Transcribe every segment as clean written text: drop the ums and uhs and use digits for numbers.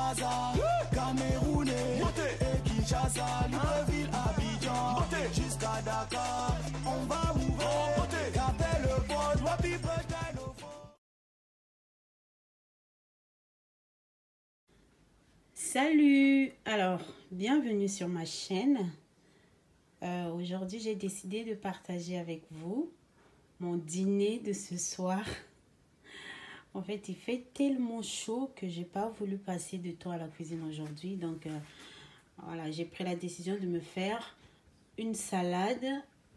Gaza, Camerounais, et Kinshasa, Libreville, Abidjan, jusqu'à Dakar, on va ouvrir, garder le bon, happy birthday no for. Salut! Alors, bienvenue sur ma chaîne. Aujourd'hui, j'ai décidé de partager avec vous mon dîner de ce soir. En fait, il fait tellement chaud que j'ai pas voulu passer de temps à la cuisine aujourd'hui. Donc, voilà, j'ai pris la décision de me faire une salade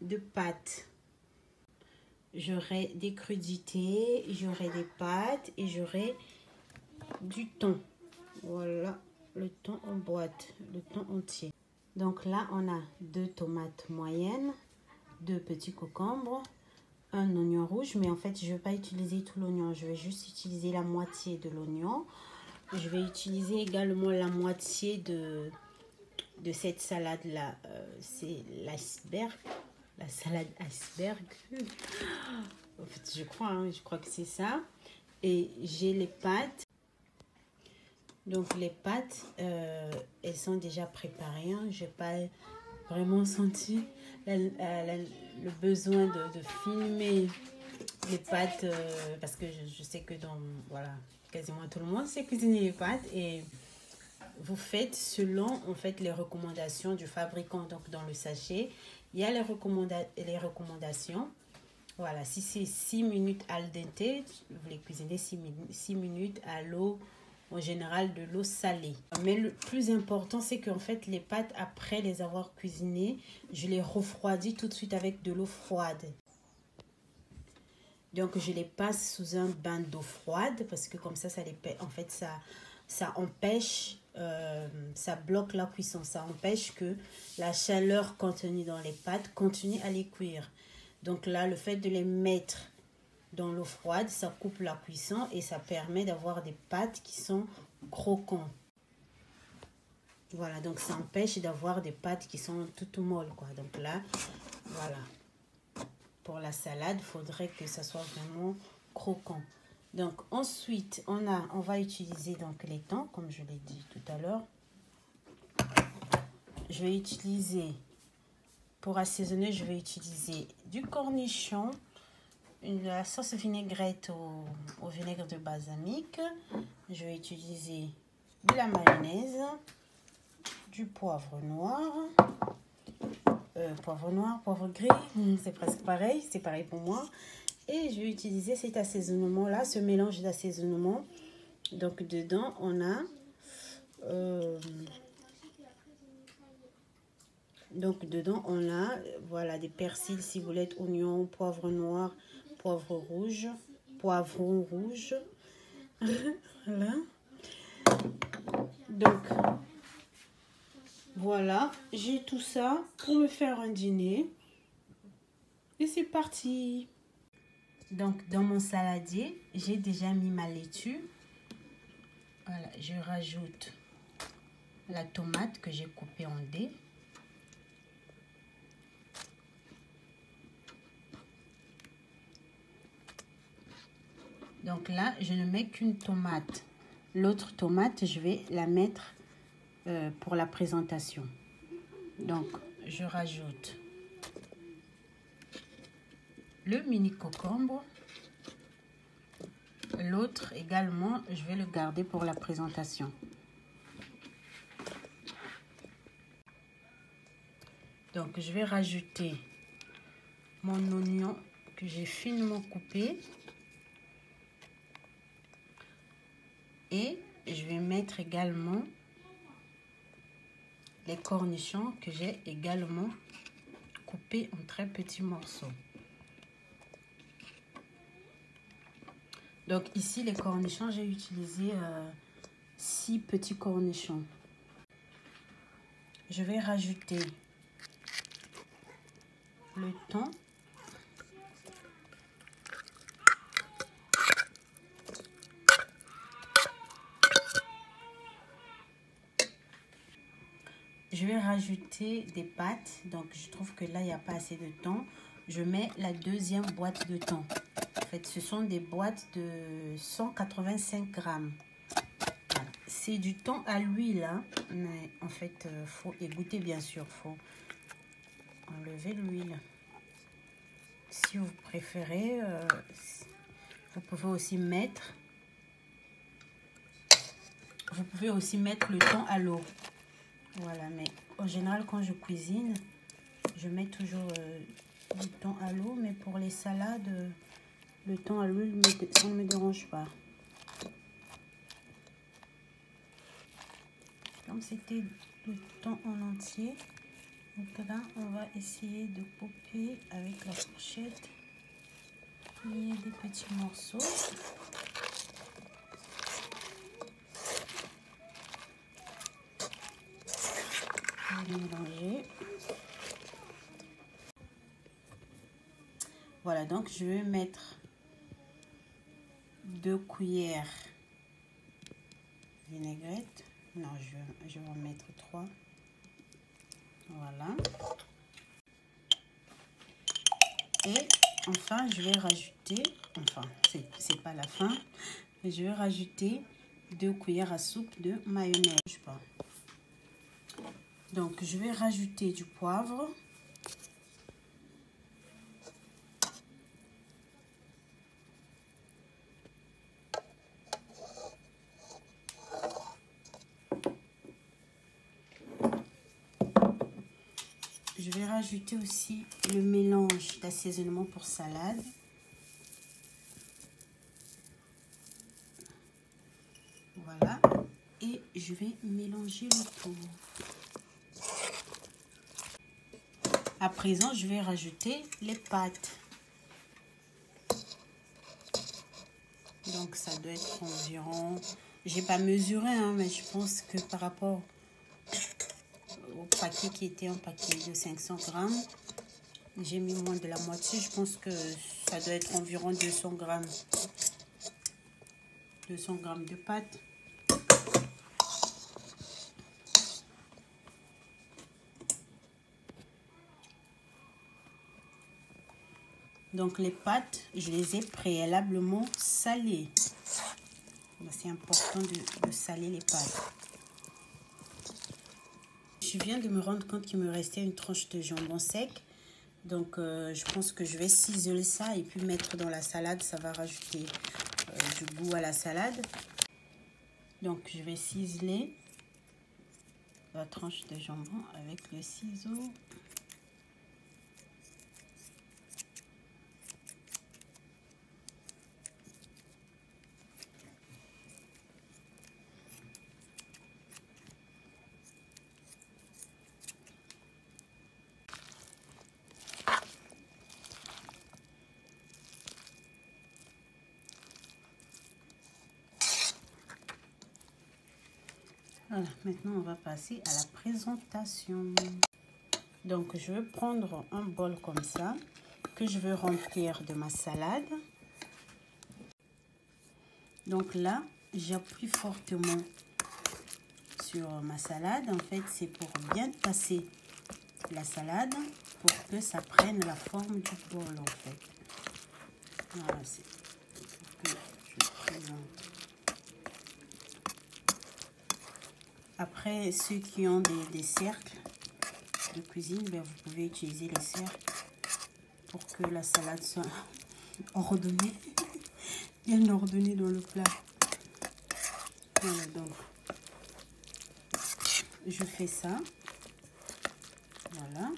de pâtes. J'aurai des crudités, j'aurai des pâtes et j'aurai du thon. Voilà, le thon en boîte, le thon entier. Donc là, on a 2 tomates moyennes, 2 petits concombres, un oignon rouge. Mais en fait, je ne vais pas utiliser tout l'oignon. Je vais juste utiliser la moitié de l'oignon. Je vais utiliser également la moitié de cette salade-là. C'est l'iceberg. La salade iceberg. En fait, je crois que c'est ça. Et j'ai les pâtes. Donc les pâtes, elles sont déjà préparées. Je n'ai pas vraiment senti le besoin de filmer les pâtes parce que je sais que voilà, quasiment tout le monde sait cuisiner les pâtes et vous faites selon en fait les recommandations du fabricant. Donc dans le sachet, il y a les recommandations. Voilà, si c'est 6 minutes al dente, vous les cuisinez 6 minutes à l'eau, en général de l'eau salée. Mais le plus important, c'est qu'en fait, les pâtes, après les avoir cuisinées, je les refroidis tout de suite avec de l'eau froide. Donc, je les passe sous un bain d'eau froide parce que comme ça en fait, ça empêche, ça bloque la cuisson. Ça empêche que la chaleur contenue dans les pâtes continue à les cuire. Donc là, le fait de les mettre dans l'eau froide, ça coupe la cuisson et ça permet d'avoir des pâtes qui sont croquantes. Voilà, donc ça empêche d'avoir des pâtes qui sont toutes molles, quoi. Donc là, voilà. Pour la salade, il faudrait que ça soit vraiment croquant. Donc ensuite, on va utiliser donc les thons, comme je l'ai dit tout à l'heure. Je vais utiliser, pour assaisonner, je vais utiliser du cornichon, la sauce vinaigrette au vinaigre de balsamique. Je vais utiliser de la mayonnaise, du poivre noir, poivre gris, c'est presque pareil, c'est pareil pour moi. Et je vais utiliser cet assaisonnement-là, ce mélange d'assaisonnement. Donc dedans, on a voilà, des persils, ciboulette, oignons, poivre noir, poivron rouge. Voilà. Donc, voilà, j'ai tout ça pour me faire un dîner. Et c'est parti. Donc, dans mon saladier, j'ai déjà mis ma laitue. Voilà, je rajoute la tomate que j'ai coupée en dés. Donc là, je ne mets qu'une tomate. L'autre tomate, je vais la mettre pour la présentation. Donc, je rajoute le mini concombre. L'autre également, je vais le garder pour la présentation. Donc, je vais rajouter mon oignon que j'ai finement coupé. Et je vais mettre également les cornichons que j'ai également coupés en très petits morceaux. Donc ici, les cornichons, j'ai utilisé 6 petits cornichons. Je vais rajouter le thon. Je vais rajouter des pâtes. Donc, je trouve que là, il n'y a pas assez de thon. Je mets la deuxième boîte de thon. En fait, ce sont des boîtes de 185 grammes. Voilà. c'est du thon à l'huile, hein. Mais en fait, faut égoutter, bien sûr. Faut enlever l'huile. Si vous préférez, vous pouvez aussi mettre le thon à l'eau. Voilà, mais en général, quand je cuisine, je mets toujours du thon à l'eau. Mais pour les salades, le thon à l'huile, ça ne me dérange pas. Comme c'était le thon en entier, donc là, on va essayer de couper avec la fourchette. Il y a des petits morceaux. Je vais mélanger. Voilà, donc je vais mettre 2 cuillères vinaigrette. Non, je vais en mettre 3. Voilà. Et enfin, je vais rajouter, enfin, c'est pas la fin, mais je vais rajouter 2 cuillères à soupe de mayonnaise. Donc, je vais rajouter du poivre. Je vais rajouter aussi le mélange d'assaisonnement pour salade. Voilà. Et je vais mélanger le tout. À présent, je vais rajouter les pâtes. Donc, ça doit être environ... J'ai pas mesuré, hein, mais je pense que par rapport au paquet qui était un paquet de 500 grammes, j'ai mis moins de la moitié. Je pense que ça doit être environ 200 grammes. 200 grammes de pâtes. Donc les pâtes, je les ai préalablement salées. C'est important de saler les pâtes. Je viens de me rendre compte qu'il me restait une tranche de jambon sec. Donc je pense que je vais ciseler ça et puis mettre dans la salade. Ça va rajouter du goût à la salade. Donc je vais ciseler la tranche de jambon avec le ciseau. Voilà, maintenant on va passer à la présentation. Donc je vais prendre un bol comme ça que je vais remplir de ma salade. Donc là, j'appuie fortement sur ma salade. En fait, c'est pour bien tasser la salade pour que ça prenne la forme du bol en fait. Voilà, c'est pour que je présente. Après, ceux qui ont des cercles de cuisine, ben, vous pouvez utiliser les cercles pour que la salade soit ordonnée, bien ordonnée dans le plat. Voilà, donc je fais ça. Voilà.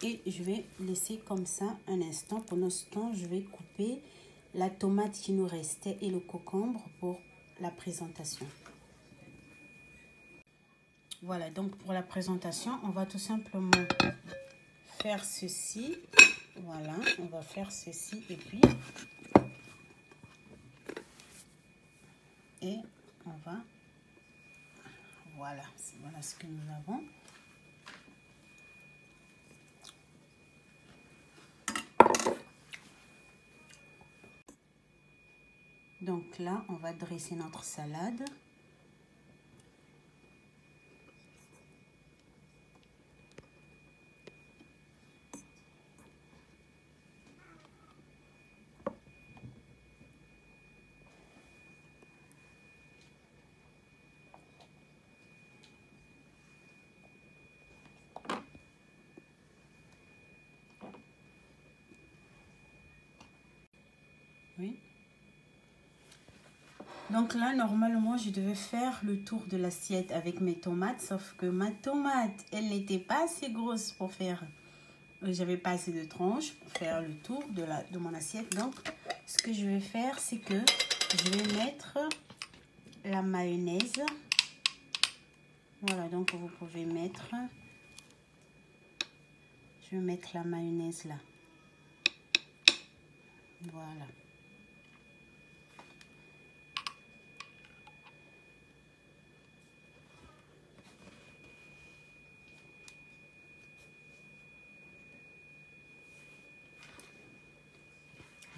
Et je vais laisser comme ça un instant. Pendant ce temps, je vais couper la tomate qui nous restait et le concombre pour la présentation. Voilà, donc pour la présentation, on va tout simplement faire ceci. Voilà, on va faire ceci et puis... Et on va... Voilà, voilà ce que nous avons. Donc là, on va dresser notre salade. Donc là, normalement, je devais faire le tour de l'assiette avec mes tomates, sauf que ma tomate, elle n'était pas assez grosse pour faire. J'avais pas assez de tranches pour faire le tour de mon assiette. Donc, ce que je vais faire, c'est que je vais mettre la mayonnaise. Voilà, donc vous pouvez mettre... Je vais mettre la mayonnaise là. Voilà.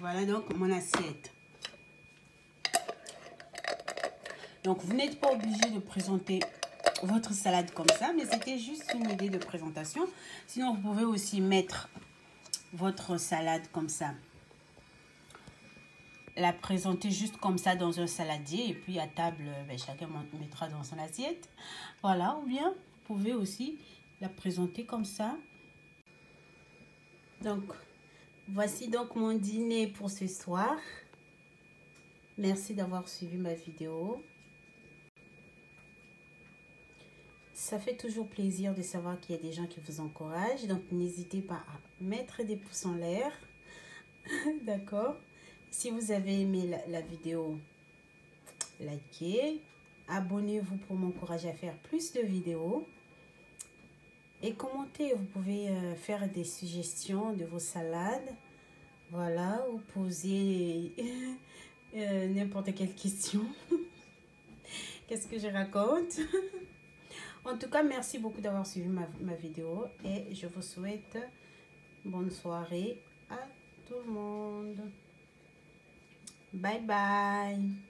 Voilà donc mon assiette. Donc, vous n'êtes pas obligé de présenter votre salade comme ça, mais c'était juste une idée de présentation. Sinon, vous pouvez aussi mettre votre salade comme ça. La présenter juste comme ça dans un saladier et puis à table, chacun mettra dans son assiette. Voilà, ou bien vous pouvez aussi la présenter comme ça. Donc, voici donc mon dîner pour ce soir. Merci d'avoir suivi ma vidéo. Ça fait toujours plaisir de savoir qu'il y a des gens qui vous encouragent. Donc, n'hésitez pas à mettre des pouces en l'air. D'accord? Si vous avez aimé la vidéo, likez. Abonnez-vous pour m'encourager à faire plus de vidéos. Et commentez. Vous pouvez faire des suggestions de vos salades. Voilà. Ou poser n'importe quelle question. Qu'est-ce que je raconte? En tout cas, merci beaucoup d'avoir suivi ma vidéo et je vous souhaite bonne soirée à tout le monde. Bye bye.